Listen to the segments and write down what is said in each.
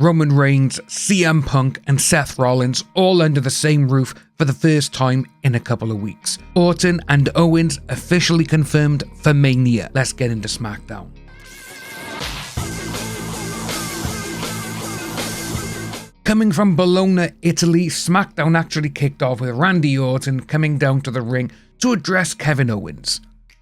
Roman Reigns, CM Punk and Seth Rollins all under the same roof for the first time in a couple of weeks. Orton and Owens officially confirmed for Mania. Let's get into SmackDown. Coming from Bologna, Italy, SmackDown actually kicked off with Randy Orton coming down to the ring to address Kevin Owens.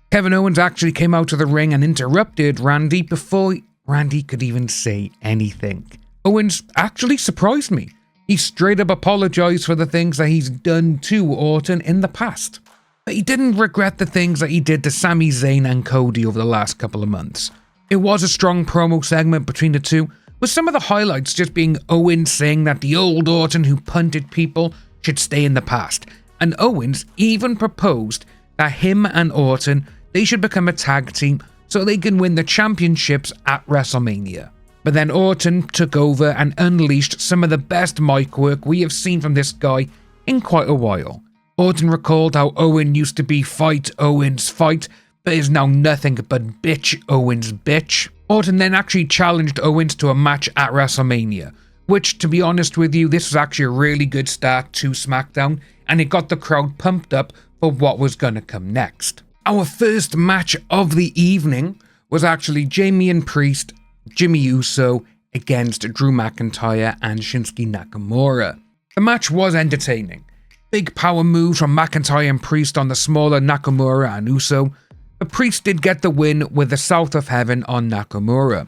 Kevin Owens actually came out to the ring and interrupted Randy before Randy could even say anything. Owens actually surprised me. He straight up apologized for the things that he's done to Orton in the past. But he didn't regret the things that he did to Sami Zayn and Cody over the last couple of months. It was a strong promo segment between the two, with some of the highlights just being Owens saying that the old Orton who punted people should stay in the past. And Owens even proposed that him and Orton, they should become a tag team so they can win the championships at WrestleMania. But then Orton took over and unleashed some of the best mic work we have seen from this guy in quite a while. Orton recalled how Owen used to be fight Owens fight, but is now nothing but bitch Owens bitch. Orton then actually challenged Owens to a match at WrestleMania, which, to be honest with you, this was actually a really good start to SmackDown, and it got the crowd pumped up for what was going to come next. Our first match of the evening was actually Damian Priest, Jimmy Uso against Drew McIntyre and Shinsuke Nakamura. The match was entertaining. Big power moves from McIntyre and Priest on the smaller Nakamura and Uso, but Priest did get the win with the South of Heaven on Nakamura.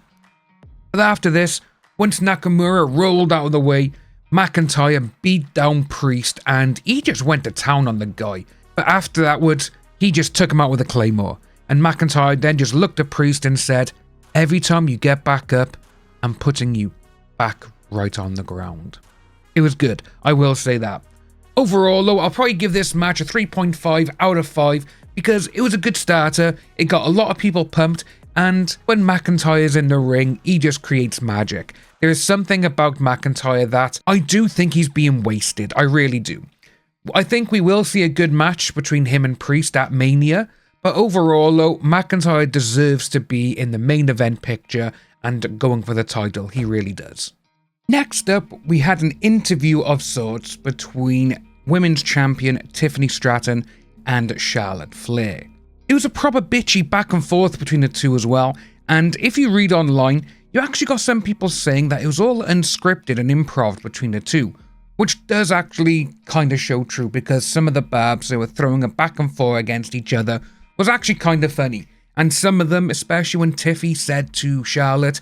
But after this, once Nakamura rolled out of the way, McIntyre beat down Priest and he just went to town on the guy. But after that, he just took him out with a claymore, and McIntyre then just looked at Priest and said, "Every time you get back up, I'm putting you back right on the ground." It was good, I will say that. Overall though, I'll probably give this match a 3.5 out of 5 because it was a good starter, it got a lot of people pumped, and when McIntyre's in the ring, he just creates magic. There is something about McIntyre that I do think he's being wasted, I really do. I think we will see a good match between him and Priest at Mania, but overall though, McIntyre deserves to be in the main event picture and going for the title, he really does. Next up, we had an interview of sorts between Women's Champion Tiffany Stratton and Charlotte Flair. It was a proper bitchy back and forth between the two as well, and if you read online, you actually got some people saying that it was all unscripted and improv between the two, which does actually kind of show true because some of the barbs they were throwing it back and forth against each other was actually kind of funny, and some of them, especially when Tiffy said to Charlotte,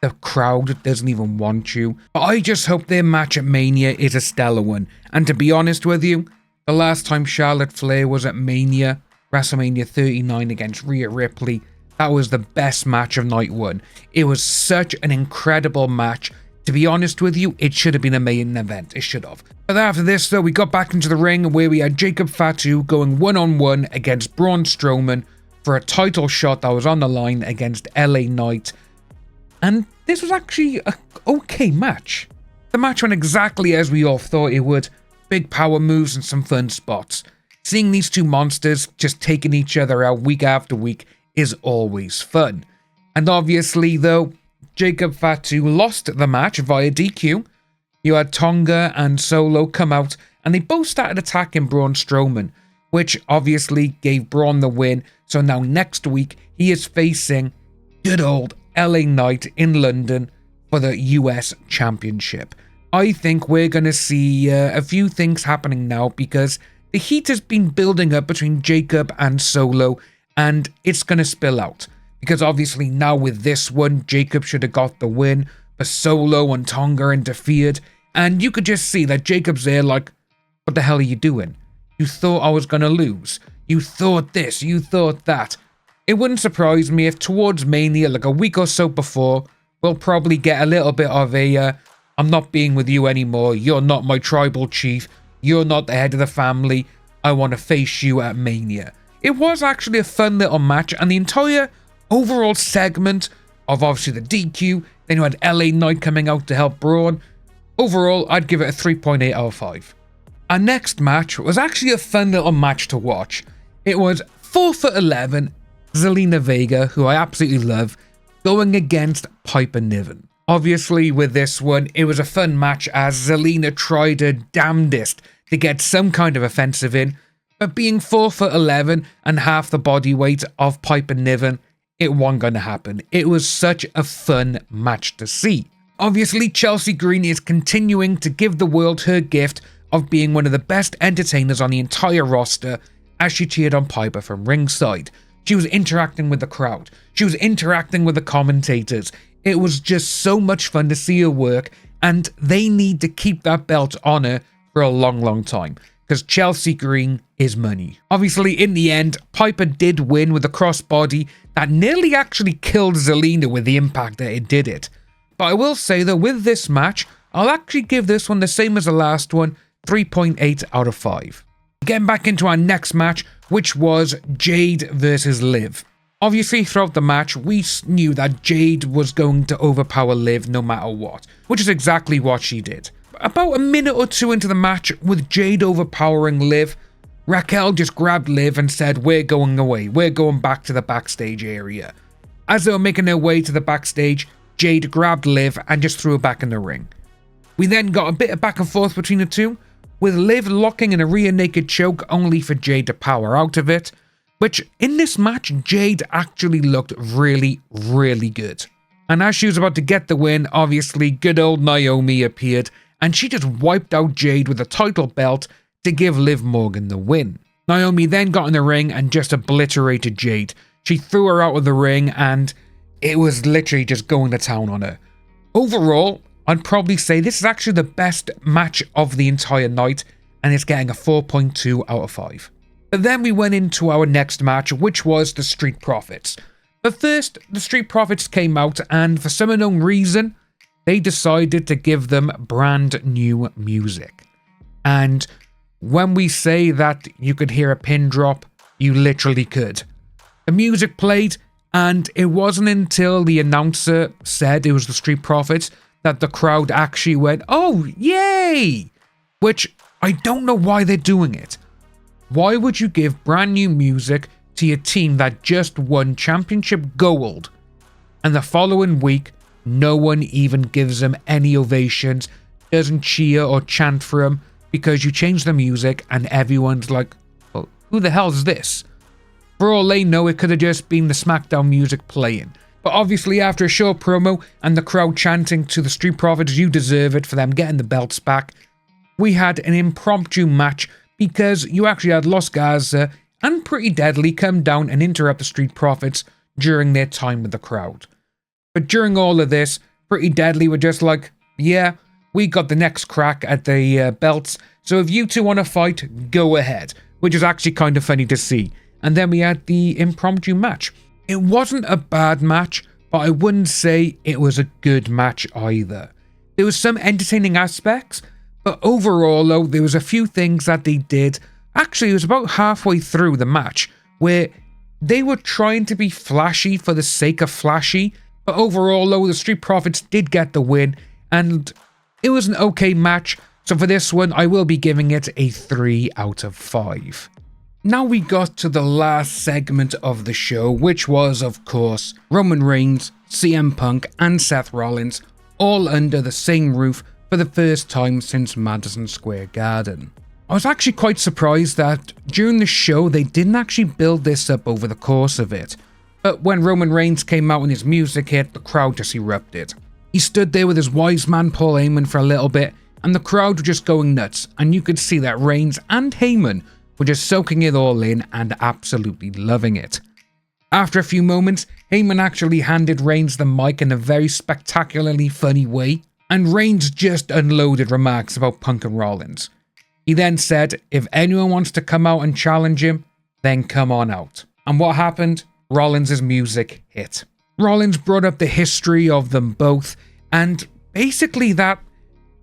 "The crowd doesn't even want you." But I just hope their match at Mania is a stellar one, and to be honest with you, the last time Charlotte Flair was at Mania, WrestleMania 39 against Rhea Ripley, that was the best match of night one. It was such an incredible match. To be honest with you, it should have been a main event, it should have. But after this though, we got back into the ring where we had Jacob Fatu going one-on-one against Braun Strowman for a title shot that was on the line against LA Knight. And this was actually an okay match. The match went exactly as we all thought it would. Big power moves and some fun spots. Seeing these two monsters just taking each other out week after week is always fun. And obviously though, Jacob Fatu lost the match via DQ. You had Tonga and Solo come out and they both started attacking Braun Strowman, which obviously gave Braun the win. So now next week he is facing good old LA Knight in London for the US Championship. I think we're going to see a few things happening now because the heat has been building up between Jacob and Solo and it's going to spill out. Because obviously now with this one, Jacob should have got the win, but Solo and Tonga interfered, and you could just see that Jacob's there like, what the hell are you doing? You thought I was going to lose. You thought this, you thought that. It wouldn't surprise me if towards Mania, like a week or so before, we'll probably get a little bit of a, I'm not being with you anymore, you're not my tribal chief, you're not the head of the family, I want to face you at Mania. It was actually a fun little match, and the entire overall segment of obviously the DQ, then you had LA Knight coming out to help Braun. Overall, I'd give it a 3.8 out of 5. Our next match was actually a fun little match to watch. It was 4'11" Zelina Vega, who I absolutely love, going against Piper Niven. Obviously, with this one, it was a fun match as Zelina tried her damnedest to get some kind of offensive in, but being 4'11" and half the body weight of Piper Niven, it wasn't going to happen. It was such a fun match to see. Obviously, Chelsea Green is continuing to give the world her gift of being one of the best entertainers on the entire roster as she cheered on Piper from ringside. She was interacting with the crowd. She was interacting with the commentators. It was just so much fun to see her work, and they need to keep that belt on her for a long, long time, because Chelsea Green is money. Obviously, in the end, Piper did win with a crossbody that nearly actually killed Zelina with the impact that it did it. But I will say that with this match, I'll actually give this one the same as the last one, 3.8 out of 5. Getting back into our next match, which was Jade versus Liv. Obviously, throughout the match, we knew that Jade was going to overpower Liv no matter what, which is exactly what she did. About a minute or two into the match, with Jade overpowering Liv, Raquel just grabbed Liv and said, "We're going away, we're going back to the backstage area." As they were making their way to the backstage, Jade grabbed Liv and just threw her back in the ring. We then got a bit of back and forth between the two, with Liv locking in a rear naked choke only for Jade to power out of it, which in this match, Jade actually looked really, really good. And as she was about to get the win, obviously good old Naomi appeared, and she just wiped out Jade with a title belt to give Liv Morgan the win. Naomi then got in the ring and just obliterated Jade. She threw her out of the ring, and it was literally just going to town on her. Overall, I'd probably say this is actually the best match of the entire night, and it's getting a 4.2 out of 5. But then we went into our next match, which was the Street Profits. But first, the Street Profits came out, and for some unknown reason, they decided to give them brand new music. And when we say that you could hear a pin drop, you literally could. The music played, and it wasn't until the announcer said it was the Street Profits that the crowd actually went, "Oh, yay!" Which, I don't know why they're doing it. Why would you give brand new music to your team that just won championship gold, and the following week, no one even gives them any ovations, doesn't cheer or chant for them, because you change the music and everyone's like, "Well, who the hell is this?" For all they know, it could have just been the SmackDown music playing. But obviously, after a short promo and the crowd chanting to the Street Profits, "You deserve it," for them getting the belts back, we had an impromptu match because you actually had Los Garza and Pretty Deadly come down and interrupt the Street Profits during their time with the crowd. But during all of this, Pretty Deadly were just like, "Yeah, we got the next crack at the belts, so if you two want to fight, go ahead," which is actually kind of funny to see. And then we had the impromptu match. It wasn't a bad match, but I wouldn't say it was a good match either. There was some entertaining aspects, but overall though, there was a few things that they did. Actually, it was about halfway through the match where they were trying to be flashy for the sake of flashy, but overall though, the Street Profits did get the win, and it was an okay match. So for this one, I will be giving it a 3 out of 5. Now we got to the last segment of the show, which was, of course, Roman Reigns, CM Punk, and Seth Rollins all under the same roof for the first time since Madison Square Garden. I was actually quite surprised that during the show they didn't actually build this up over the course of it, but when Roman Reigns came out and his music hit, the crowd just erupted. He stood there with his wise man Paul Heyman for a little bit, and the crowd were just going nuts, and you could see that Reigns and Heyman were just soaking it all in and absolutely loving it. After a few moments, Heyman actually handed Reigns the mic in a very spectacularly funny way, and Reigns just unloaded remarks about Punk and Rollins. He then said, if anyone wants to come out and challenge him, then come on out. And what happened? Rollins' music hit. Rollins brought up the history of them both, and basically that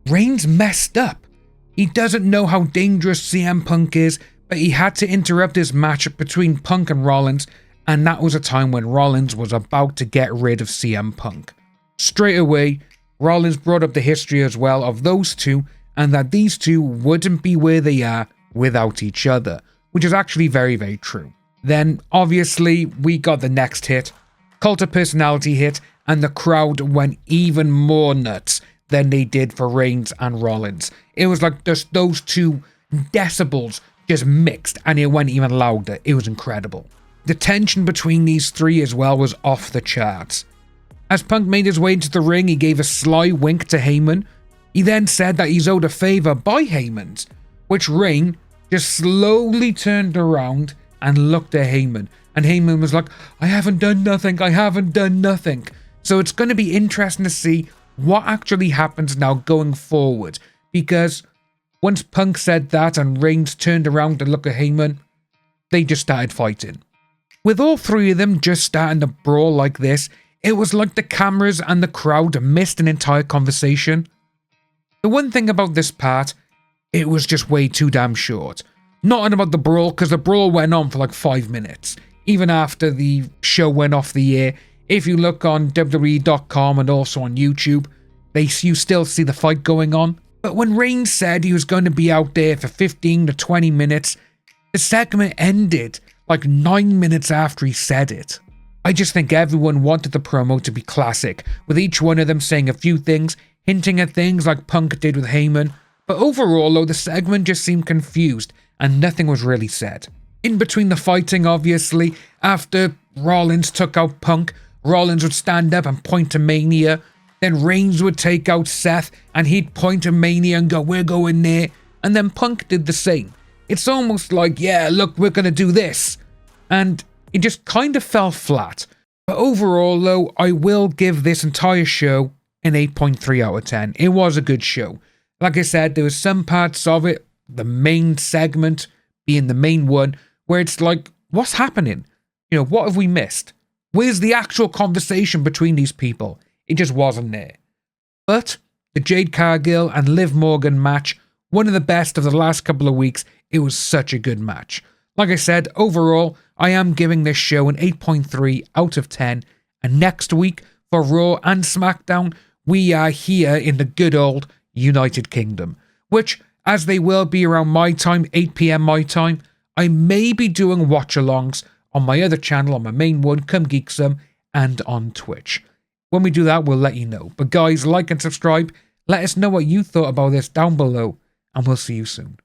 Reigns messed up. He doesn't know how dangerous CM Punk is, but he had to interrupt his match between Punk and Rollins, and that was a time when Rollins was about to get rid of CM Punk. Straight away, Rollins brought up the history as well of those two, and that these two wouldn't be where they are without each other, which is actually very, very true. Then, obviously, we got the next hit. Cult of Personality hit, and the crowd went even more nuts than they did for Reigns and Rollins. It was like just those two decibels just mixed, and it went even louder. It was incredible. The tension between these three as well was off the charts. As Punk made his way into the ring, he gave a sly wink to Heyman. He then said that he's owed a favour by Heyman's, which Reigns just slowly turned around and looked at Heyman. And Heyman was like, I haven't done nothing. So it's going to be interesting to see what actually happens now going forward. Because once Punk said that and Reigns turned around to look at Heyman, they just started fighting. With all three of them just starting to brawl like this, it was like the cameras and the crowd missed an entire conversation. The one thing about this part, it was just way too damn short. Not about the brawl, because the brawl went on for like 5 minutes. Even after the show went off the air, if you look on WWE.com and also on YouTube, you still see the fight going on. But when Reigns said he was going to be out there for 15 to 20 minutes, the segment ended like 9 minutes after he said it. I just think everyone wanted the promo to be classic, with each one of them saying a few things, hinting at things like Punk did with Heyman. But overall, though, the segment just seemed confused and nothing was really said. In between the fighting, obviously, after Rollins took out Punk, Rollins would stand up and point to Mania. Then Reigns would take out Seth and he'd point to Mania and go, we're going there. And then Punk did the same. It's almost like, yeah, look, we're going to do this. And it just kind of fell flat. But overall, though, I will give this entire show an 8.3 out of 10. It was a good show. Like I said, there was some parts of it, the main segment being the main one, where it's like, what's happening? You know, what have we missed? Where's the actual conversation between these people? It just wasn't there. But the Jade Cargill and Liv Morgan match, one of the best of the last couple of weeks. It was such a good match. Like I said, overall, I am giving this show an 8.3 out of 10. And next week, for Raw and SmackDown, we are here in the good old United Kingdom, which, as they will be around my time, 8 PM my time, I may be doing watch-alongs on my other channel, on my main one, ComeGeekSome, and on Twitch. When we do that, we'll let you know. But guys, like and subscribe. Let us know what you thought about this down below, and we'll see you soon.